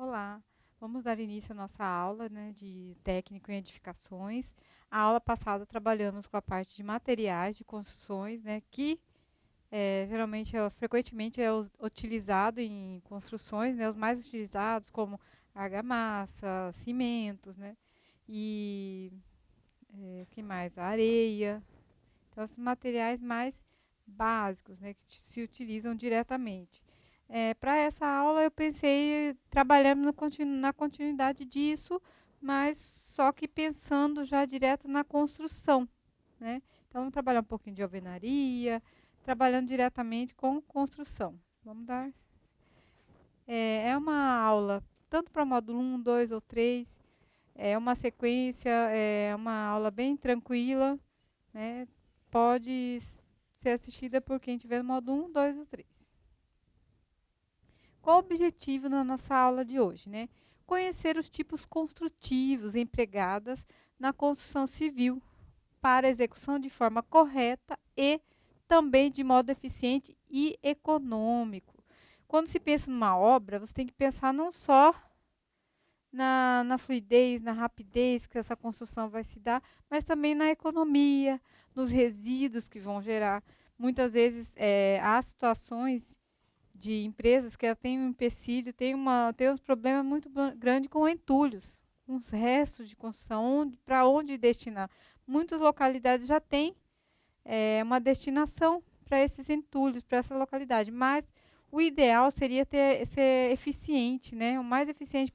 Olá, vamos dar início à nossa aula, né, de técnico em edificações. A aula passada trabalhamos com a parte de materiais de construções, né, que geralmente, frequentemente é utilizado em construções, né, os mais utilizados como argamassa, cimentos, né, e que mais? A areia. Então, os materiais mais básicos, né, que se utilizam diretamente. Para essa aula, eu pensei trabalhando na continuidade disso, mas só que pensando já direto na construção, né? Então, vamos trabalhar um pouquinho de alvenaria, trabalhando diretamente com construção. Vamos dar. É uma aula tanto para módulo 1, 2 ou 3. É uma sequência, é uma aula bem tranquila, né? Pode ser assistida por quem tiver no módulo 1, 2 ou 3. Qual o objetivo na nossa aula de hoje, né? Conhecer os tipos construtivos empregados na construção civil para execução de forma correta e também de modo eficiente e econômico. Quando se pensa numa obra, você tem que pensar não só na fluidez, na rapidez que essa construção vai se dar, mas também na economia, nos resíduos que vão gerar. Muitas vezes há situações de empresas que têm um empecilho, tem um problema muito grande com entulhos, com os restos de construção, para onde destinar. Muitas localidades já têm uma destinação para esses entulhos, para essa localidade, mas o ideal seria ser eficiente, né? O mais eficiente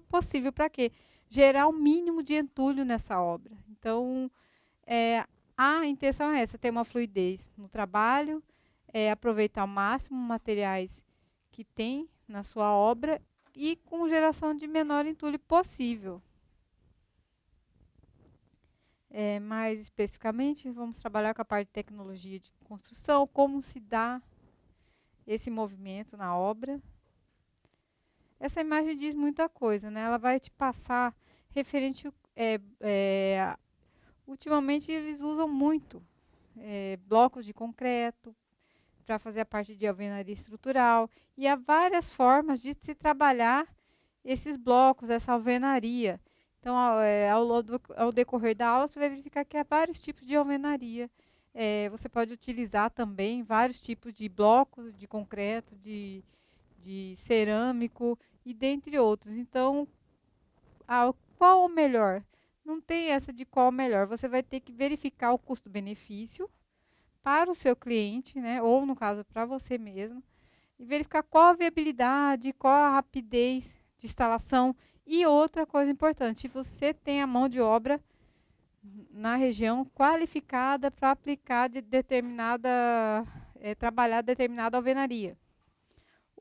possível. Para quê? Gerar o mínimo de entulho nessa obra. Então, a intenção é essa, ter uma fluidez no trabalho, aproveitar ao máximo materiais que tem na sua obra e com geração de menor entulho possível. Mais especificamente, vamos trabalhar com a parte de tecnologia de construção, como se dá esse movimento na obra. Essa imagem diz muita coisa, né? Ela vai te passar referente. Ultimamente eles usam muito blocos de concreto para fazer a parte de alvenaria estrutural, e há várias formas de se trabalhar esses blocos, essa alvenaria. Então, ao decorrer da aula, você vai verificar que há vários tipos de alvenaria. Você pode utilizar também vários tipos de blocos de concreto, de cerâmico e dentre outros. Então, qual o melhor? Não tem essa de qual o melhor. Você vai ter que verificar o custo-benefício para o seu cliente, né? Ou no caso para você mesmo, e verificar qual a viabilidade, qual a rapidez de instalação. E outra coisa importante, se você tem a mão de obra na região qualificada para aplicar trabalhar determinada alvenaria.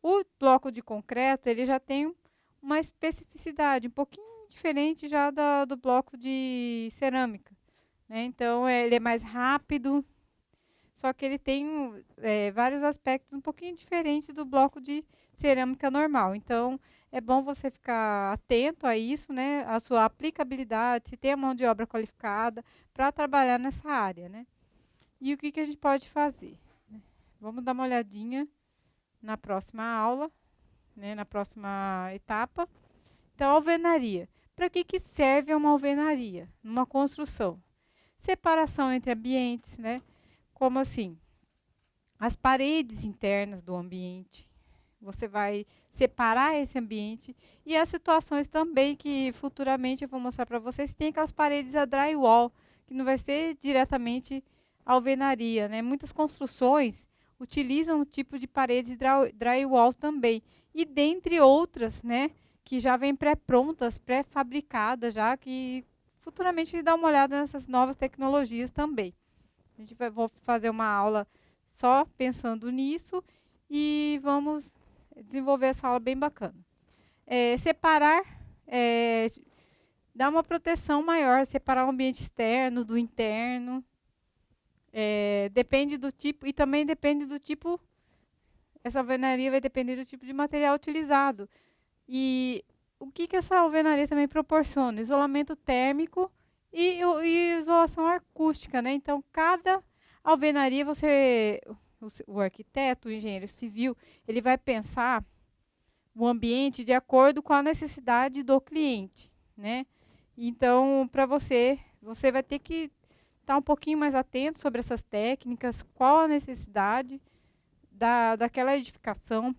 O bloco de concreto, ele já tem uma especificidade um pouquinho diferente já do bloco de cerâmica, né? Então, ele é mais rápido, só que ele tem vários aspectos um pouquinho diferentes do bloco de cerâmica normal. Então, é bom você ficar atento a isso, né? A sua aplicabilidade, se tem a mão de obra qualificada para trabalhar nessa área, né? E o que a gente pode fazer? Vamos dar uma olhadinha na próxima aula, né? Na próxima etapa. Então, alvenaria. Para que serve uma alvenaria numa construção? Separação entre ambientes, né? Como assim? As paredes internas do ambiente. Você vai separar esse ambiente. E as situações também que futuramente eu vou mostrar para vocês. Tem aquelas paredes a drywall, que não vai ser diretamente alvenaria, né? Muitas construções utilizam o tipo de parede drywall também. E dentre outras, né? Que já vêm pré-prontas, pré-fabricadas já, que futuramente dá uma olhada nessas novas tecnologias também. Vou fazer uma aula só pensando nisso e vamos desenvolver essa aula bem bacana. Separar, dá uma proteção maior, separar o ambiente externo do interno. Depende do tipo, e também depende do tipo, essa alvenaria vai depender do tipo de material utilizado. E o que essa alvenaria também proporciona? Isolamento térmico e isolação acústica, né? Então, cada alvenaria, o arquiteto, o engenheiro civil, ele vai pensar o ambiente de acordo com a necessidade do cliente, né? Então, para você vai ter que estar um pouquinho mais atento sobre essas técnicas, qual a necessidade daquela edificação,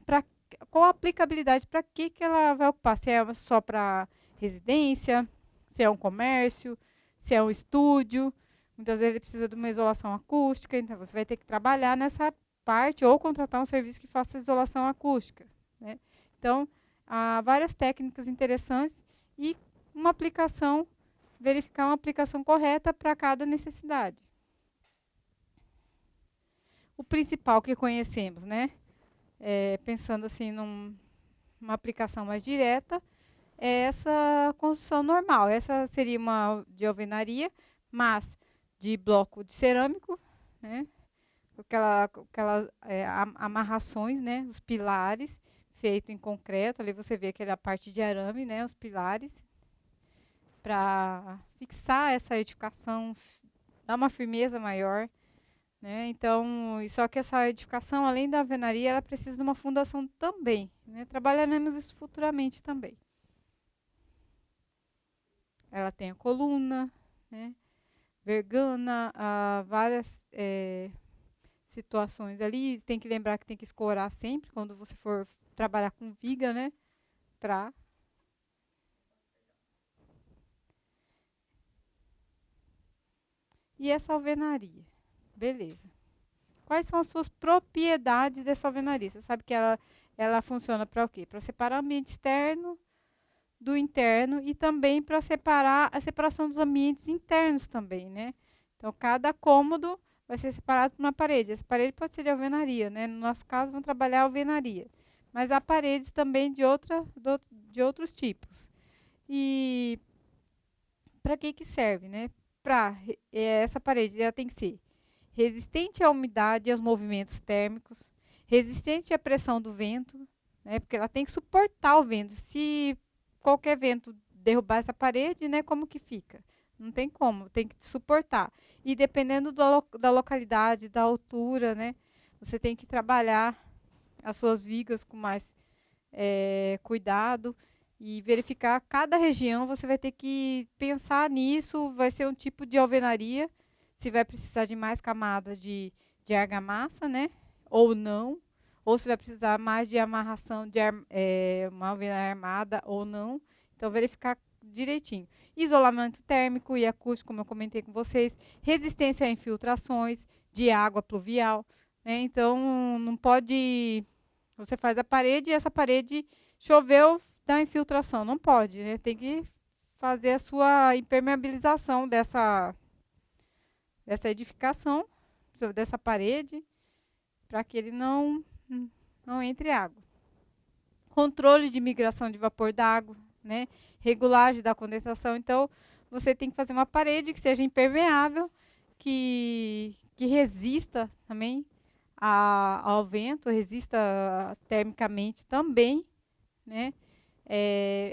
qual a aplicabilidade, para que ela vai ocupar, se é só para residência, se é um comércio, se é um estúdio. Muitas vezes ele precisa de uma isolação acústica, então você vai ter que trabalhar nessa parte ou contratar um serviço que faça isolação acústica, né? Então, há várias técnicas interessantes e verificar uma aplicação correta para cada necessidade. O principal que conhecemos, né? Pensando assim numa aplicação mais direta, é essa construção normal. Essa seria uma de alvenaria, mas de bloco de cerâmico, né? Aquelas amarrações, né? Os pilares feito em concreto. Ali você vê aquela parte de arame, né? Os pilares para fixar essa edificação, dar uma firmeza maior, né? Então, só que essa edificação, além da alvenaria, ela precisa de uma fundação também, né? Trabalharemos isso futuramente também. Ela tem a coluna, né? Vergana, várias situações ali. Tem que lembrar que tem que escorar sempre quando você for trabalhar com viga, né? E essa alvenaria? Beleza. Quais são as suas propriedades dessa alvenaria? Você sabe que ela funciona para o quê? Para separar o ambiente externo do interno e também para separar a separação dos ambientes internos também, né? Então, cada cômodo vai ser separado por uma parede. Essa parede pode ser de alvenaria, né? No nosso caso, vamos trabalhar a alvenaria. Mas há paredes também de outros tipos. E para que serve, né? Essa parede ela tem que ser resistente à umidade e aos movimentos térmicos, resistente à pressão do vento, né? Porque ela tem que suportar o vento. Se qualquer vento derrubar essa parede, né? Como que fica? Não tem como, tem que suportar. E dependendo da localidade, da altura, né? Você tem que trabalhar as suas vigas com mais cuidado e verificar cada região. Você vai ter que pensar nisso. Vai ser um tipo de alvenaria, se vai precisar de mais camada de argamassa, né? Ou não. Ou se vai precisar mais de amarração de uma alvenaria armada ou não. Então, verificar direitinho. Isolamento térmico e acústico, como eu comentei com vocês. Resistência a infiltrações de água pluvial, né? Então, não pode... Você faz a parede e essa parede choveu, dá infiltração. Não pode, né? Tem que fazer a sua impermeabilização dessa edificação, dessa parede, para que ele não entre água. Controle de migração de vapor d'água, né? Regulagem da condensação. Então, você tem que fazer uma parede que seja impermeável, que resista também ao vento, resista termicamente também, né?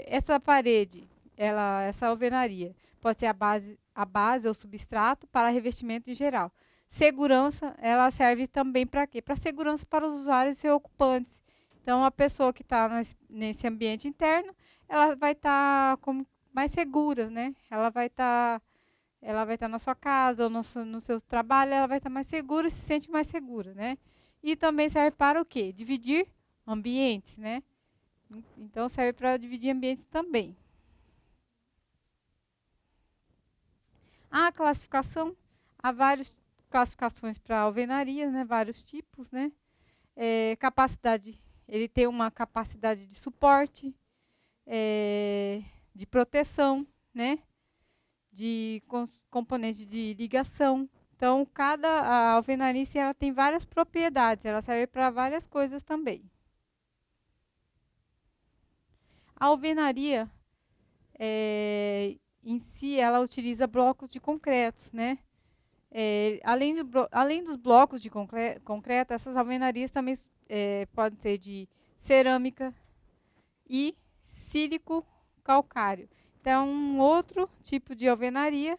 Essa parede, essa alvenaria, pode ser a base ou substrato para revestimento em geral. Segurança, ela serve também para quê? Para segurança para os usuários e ocupantes. Então, a pessoa que está nesse ambiente interno, ela vai estar mais segura, né? Ela vai estar na sua casa ou no seu trabalho, ela vai estar mais segura e se sente mais segura, né? E também serve para o quê? Dividir ambientes, né? Então, serve para dividir ambientes também. A classificação, há várias classificações para alvenaria, né? Vários tipos, né? Capacidade, ele tem uma capacidade de suporte, de proteção, né? De componente de ligação. Então, a alvenaria ela tem várias propriedades, ela serve para várias coisas também. A alvenaria, em si, ela utiliza blocos de concretos, né? Além dos blocos de concreto, essas alvenarias também podem ser de cerâmica e sílico calcário. Então, um outro tipo de alvenaria,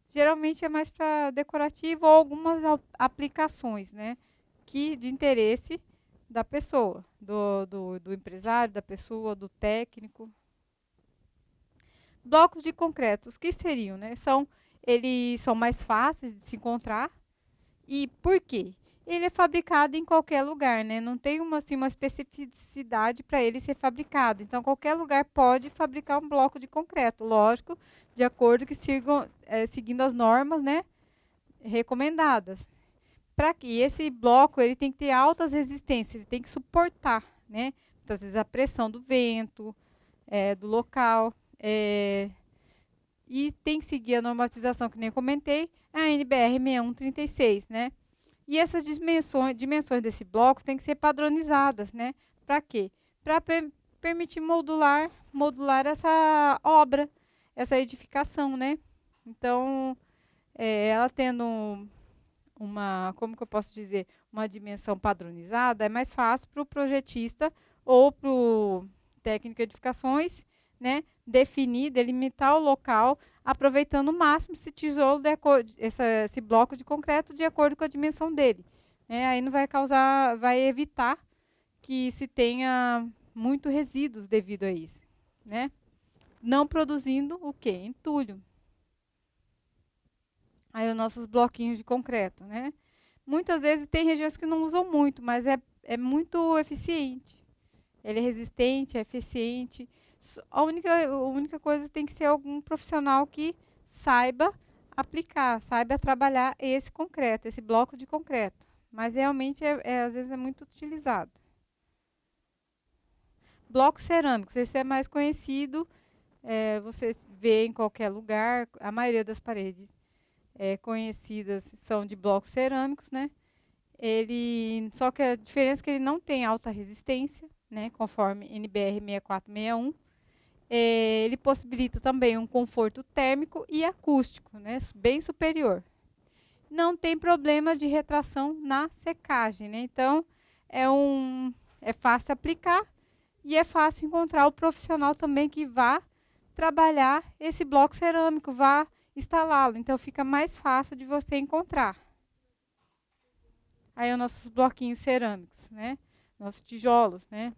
geralmente é mais para decorativo ou algumas aplicações, né? De interesse da pessoa, do empresário, da pessoa, do técnico. Blocos de concreto, os que seriam, né? Eles são mais fáceis de se encontrar. E por quê? Ele é fabricado em qualquer lugar, né? Não tem uma especificidade para ele ser fabricado. Então, qualquer lugar pode fabricar um bloco de concreto, lógico, de acordo que seguindo as normas, né, recomendadas. Para que esse bloco ele tem que ter altas resistências, ele tem que suportar, né? Muitas vezes a pressão do vento, do local. E tem que seguir a normatização que nem eu comentei, a NBR 6136, né? E essas dimensões desse bloco têm que ser padronizadas, né? Para quê? Para permitir modular essa obra, essa edificação, né? Então, ela tendo como que eu posso dizer, uma dimensão padronizada, é mais fácil para o projetista ou para o técnico de edificações, né, delimitar o local, aproveitando o máximo esse tijolo, esse bloco de concreto de acordo com a dimensão dele. Aí não vai evitar que se tenha muito resíduos devido a isso, né? Não produzindo o quê? Entulho. Aí os nossos bloquinhos de concreto, né? Muitas vezes tem regiões que não usam muito, mas é muito eficiente. Ele é resistente, é eficiente. A única coisa tem que ser algum profissional que saiba aplicar, saiba trabalhar esse concreto, esse bloco de concreto. Mas realmente, às vezes, é muito utilizado. Blocos cerâmicos, esse é mais conhecido, você vê em qualquer lugar, a maioria das paredes conhecidas são de blocos cerâmicos, né? Só que a diferença é que ele não tem alta resistência, né? Conforme NBR 6461. Ele possibilita também um conforto térmico e acústico, né? Bem superior. Não tem problema de retração na secagem, né? Então, é fácil aplicar e é fácil encontrar o profissional também que vá trabalhar esse bloco cerâmico, vá instalá-lo. Então, fica mais fácil de você encontrar. Aí, os nossos bloquinhos cerâmicos, né? Nossos tijolos, né?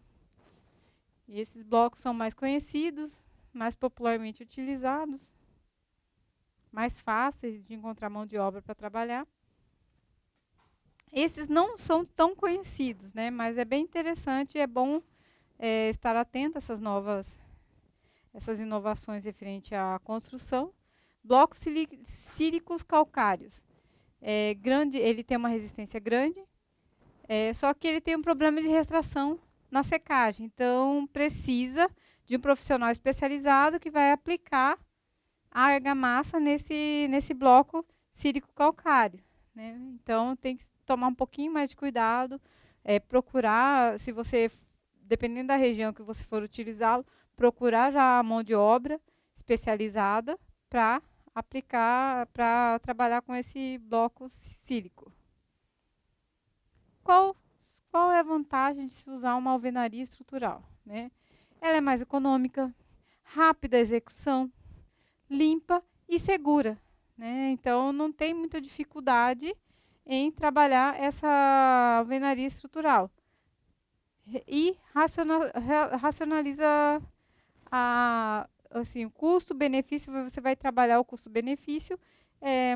E esses blocos são mais conhecidos, mais popularmente utilizados, mais fáceis de encontrar mão de obra para trabalhar. Esses não são tão conhecidos, né? Mas é bem interessante e é bom estar atento a essas inovações referente à construção. Blocos sílicos calcários. Ele tem uma resistência grande, só que ele tem um problema de retração na secagem. Então, precisa de um profissional especializado que vai aplicar a argamassa nesse bloco sílico calcário, né? Então, tem que tomar um pouquinho mais de cuidado, procurar, dependendo da região que você for utilizá-lo, procurar já a mão de obra especializada para aplicar, para trabalhar com esse bloco sílico. Qual é a vantagem de se usar uma alvenaria estrutural, né? Ela é mais econômica, rápida a execução, limpa e segura, né? Então, não tem muita dificuldade em trabalhar essa alvenaria estrutural. E racionaliza o custo-benefício. Você vai trabalhar o custo-benefício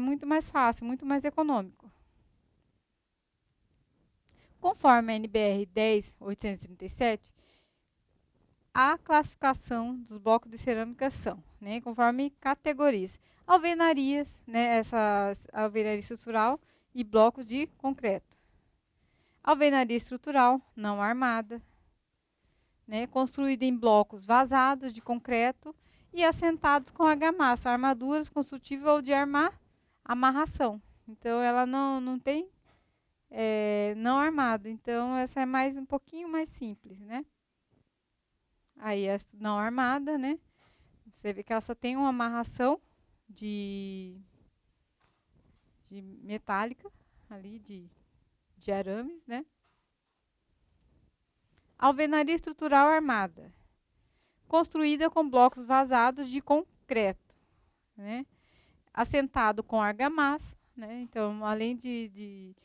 muito mais fácil, muito mais econômico. Conforme a NBR 10.837, a classificação dos blocos de cerâmica são, né, conforme categorias. Alvenarias, né, essa alvenaria estrutural e blocos de concreto. Alvenaria estrutural não armada, né, construída em blocos vazados de concreto e assentados com argamassa, armaduras construtivas ou de amarração. Então, ela não tem não armada. Então, essa é um pouquinho mais simples, né? Aí, a não armada, né? Você vê que ela só tem uma amarração de metálica, ali, de arames, né? Alvenaria estrutural armada, construída com blocos vazados de concreto, né? Assentado com argamassa, né? Então, além de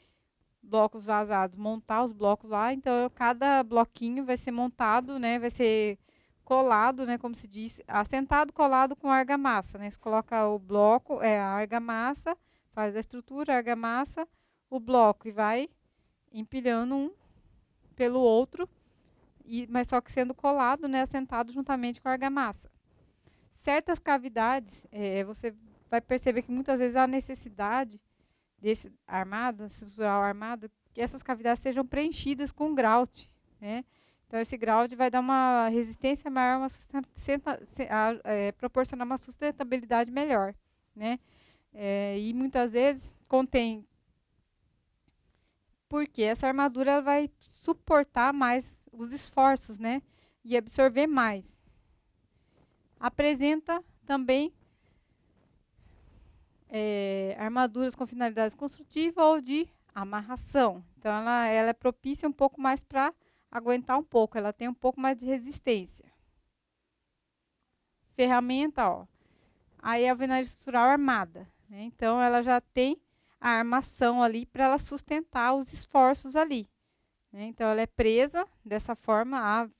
blocos vazados, montar os blocos lá. Então, cada bloquinho vai ser montado, né? Vai ser colado, né? Como se diz, assentado, colado com argamassa, né? Você coloca o bloco, a argamassa, faz a estrutura, a argamassa, o bloco e vai empilhando um pelo outro, mas só que sendo colado, né? Assentado juntamente com a argamassa. Certas cavidades, você vai perceber que muitas vezes há necessidade desse armado, estrutural armado, que essas cavidades sejam preenchidas com grout, né? Então, esse grout vai dar uma resistência maior, proporcionar uma sustentabilidade melhor, né? E muitas vezes contém, porque essa armadura ela vai suportar mais os esforços, né? E absorver mais. Apresenta também armaduras com finalidade construtiva ou de amarração. Então, ela é propícia um pouco mais para aguentar um pouco, ela tem um pouco mais de resistência. Ferramenta, ó. Aí a alvenaria estrutural armada, né? Então, ela já tem a armação ali para ela sustentar os esforços ali, né? Então, ela é presa dessa forma.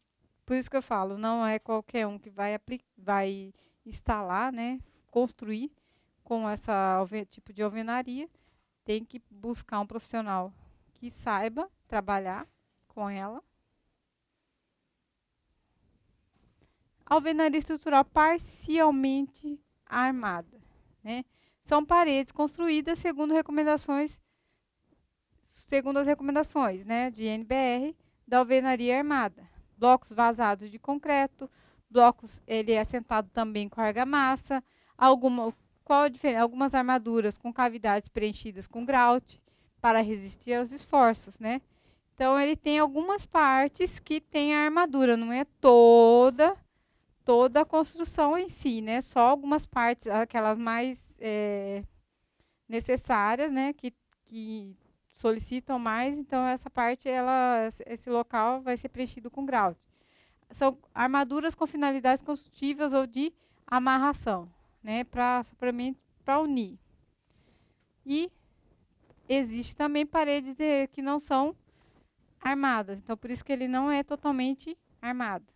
Por isso que eu falo, não é qualquer um que vai instalar, né? Construir com esse tipo de alvenaria. Tem que buscar um profissional que saiba trabalhar com ela. Alvenaria estrutural parcialmente armada, né? São paredes construídas segundo as recomendações, né, de NBR da alvenaria armada. Blocos vazados de concreto, ele é assentado também com argamassa, qual a diferença? Algumas armaduras com cavidades preenchidas com grout para resistir aos esforços, né? Então, ele tem algumas partes que tem a armadura, não é toda a construção em si, né? Só algumas partes, aquelas mais necessárias, né? Que solicitam mais. Então, essa parte, esse local vai ser preenchido com grout. São armaduras com finalidades construtivas ou de amarração, né? Para unir. E existe também paredes que não são armadas. Então, por isso que ele não é totalmente armado.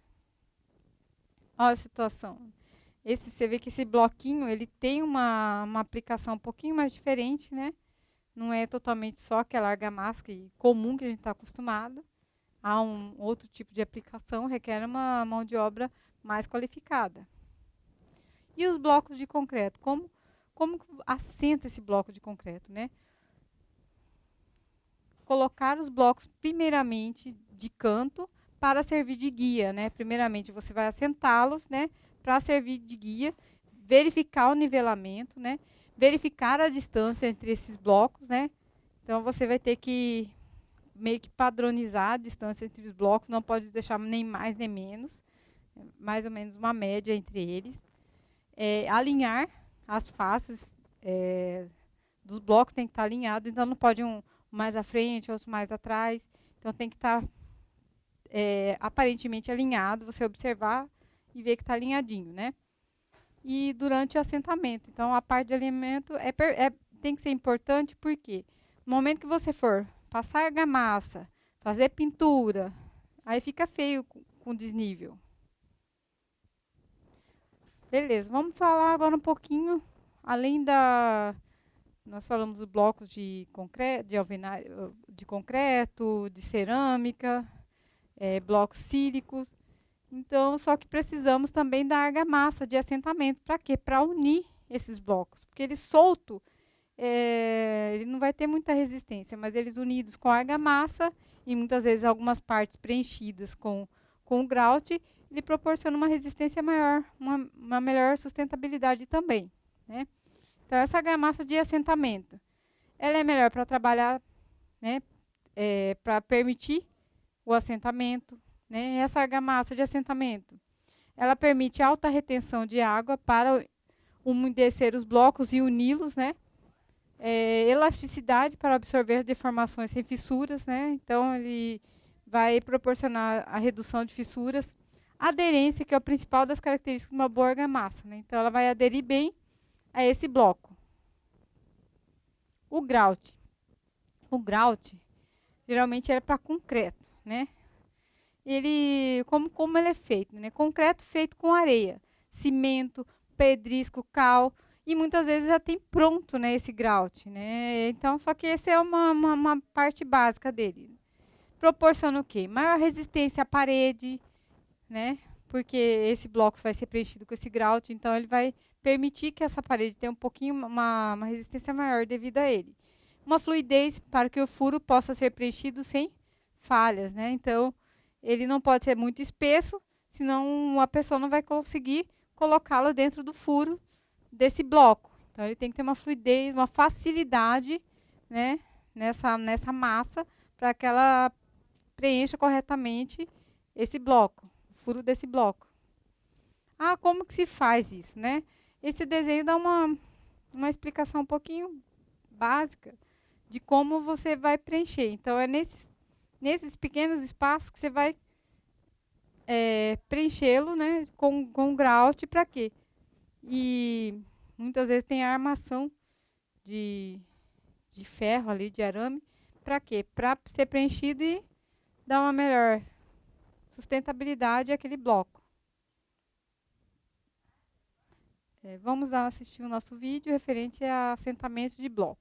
Olha a situação. Você vê que esse bloquinho, ele tem uma aplicação um pouquinho mais diferente, né? Não é totalmente só aquela argamassa comum que a gente está acostumado. Há um outro tipo de aplicação, requer uma mão de obra mais qualificada. E os blocos de concreto? Como assenta esse bloco de concreto, né? Colocar os blocos, primeiramente, de canto, para servir de guia, né? Primeiramente, você vai assentá-los, né? Para servir de guia, verificar o nivelamento, né? Verificar a distância entre esses blocos, né? Então, você vai ter que meio que padronizar a distância entre os blocos, não pode deixar nem mais nem menos, mais ou menos uma média entre eles. Alinhar as faces dos blocos, tem que estar alinhado, então não pode um mais à frente, outro mais atrás, então tem que estar aparentemente alinhado, você observar e ver que está alinhadinho, né? E durante o assentamento, então a parte de alinhamento tem que ser importante, porque no momento que você for passar argamassa, fazer pintura, aí fica feio com desnível. Beleza, vamos falar agora um pouquinho, além nós falamos dos blocos de concreto, de cerâmica, blocos sílicos. Então, só que precisamos também da argamassa de assentamento. Para quê? Para unir esses blocos. Porque ele solto, ele não vai ter muita resistência, mas eles unidos com argamassa e muitas vezes algumas partes preenchidas com o grout, ele proporciona uma resistência maior, uma melhor sustentabilidade também, né? Então, essa argamassa de assentamento, ela é melhor para trabalhar, né? Para permitir o assentamento, né? Essa argamassa de assentamento, ela permite alta retenção de água para umedecer os blocos e uni-los, né? Elasticidade para absorver deformações sem fissuras, né? Então, ele vai proporcionar a redução de fissuras. Aderência, que é o principal das características de uma boa argamassa, né? Então, ela vai aderir bem a esse bloco. O grout. O grout, Geralmente é para concreto, né? Ele, como ele é feito, né? Concreto feito com areia, cimento, pedrisco, cal, e muitas vezes já tem pronto, né, esse grout, né? Então, só que esse é uma parte básica dele. Proporciona o quê? Maior resistência à parede, né? Porque esse bloco vai ser preenchido com esse grout, então ele vai permitir que essa parede tenha um pouquinho, uma resistência maior devido a ele. Uma fluidez para que o furo possa ser preenchido sem falhas, né? Então, ele não pode ser muito espesso, senão a pessoa não vai conseguir colocá-lo dentro do furo desse bloco. Então, ele tem que ter uma fluidez, uma facilidade, né, nessa massa, para que ela preencha corretamente esse bloco, o furo desse bloco. Ah, como que se faz isso, né? Esse desenho dá uma explicação um pouquinho básica de como você vai preencher. Então, é nesses pequenos espaços que você vai preenchê-lo, né, com grout. Para quê? E muitas vezes tem a armação de ferro ali, de arame. Para quê? Para ser preenchido e dar uma melhor sustentabilidade àquele bloco. Vamos assistir o nosso vídeo referente a assentamento de bloco.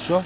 Все?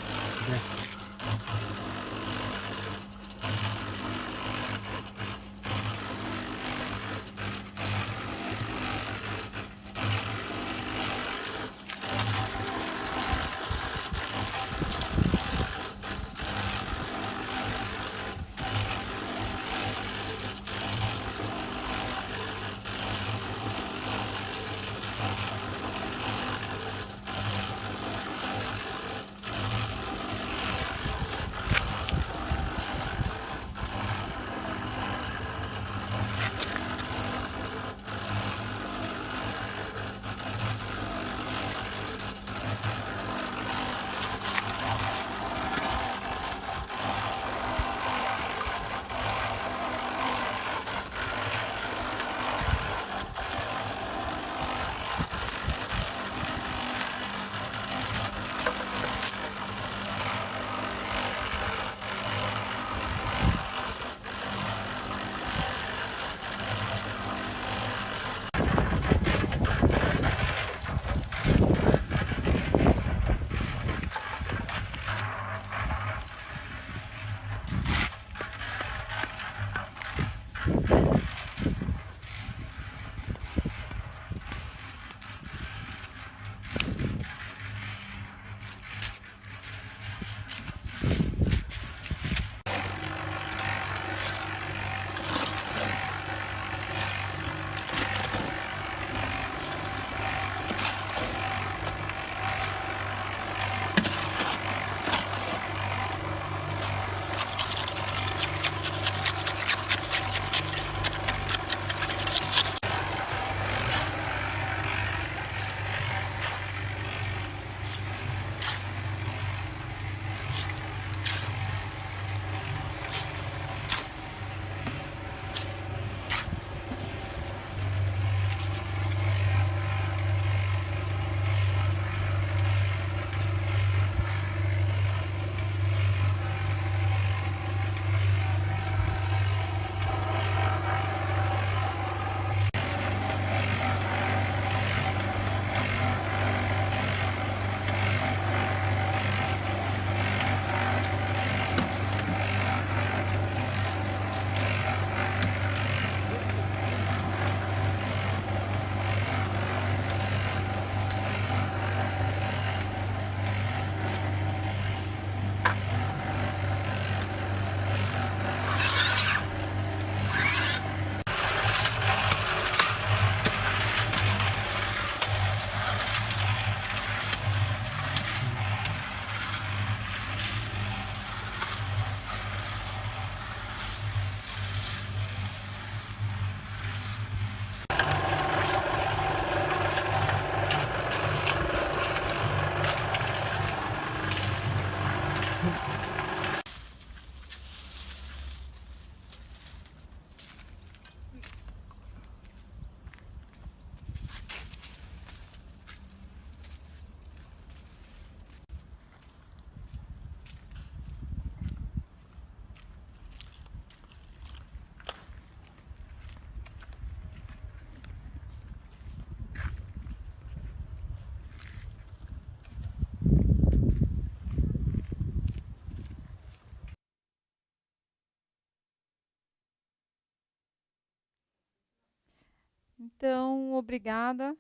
Então, obrigada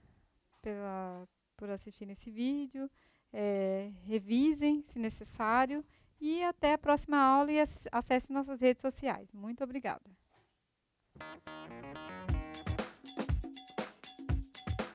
por assistir esse vídeo. Revisem, se necessário. E até a próxima aula e acesse nossas redes sociais. Muito obrigada.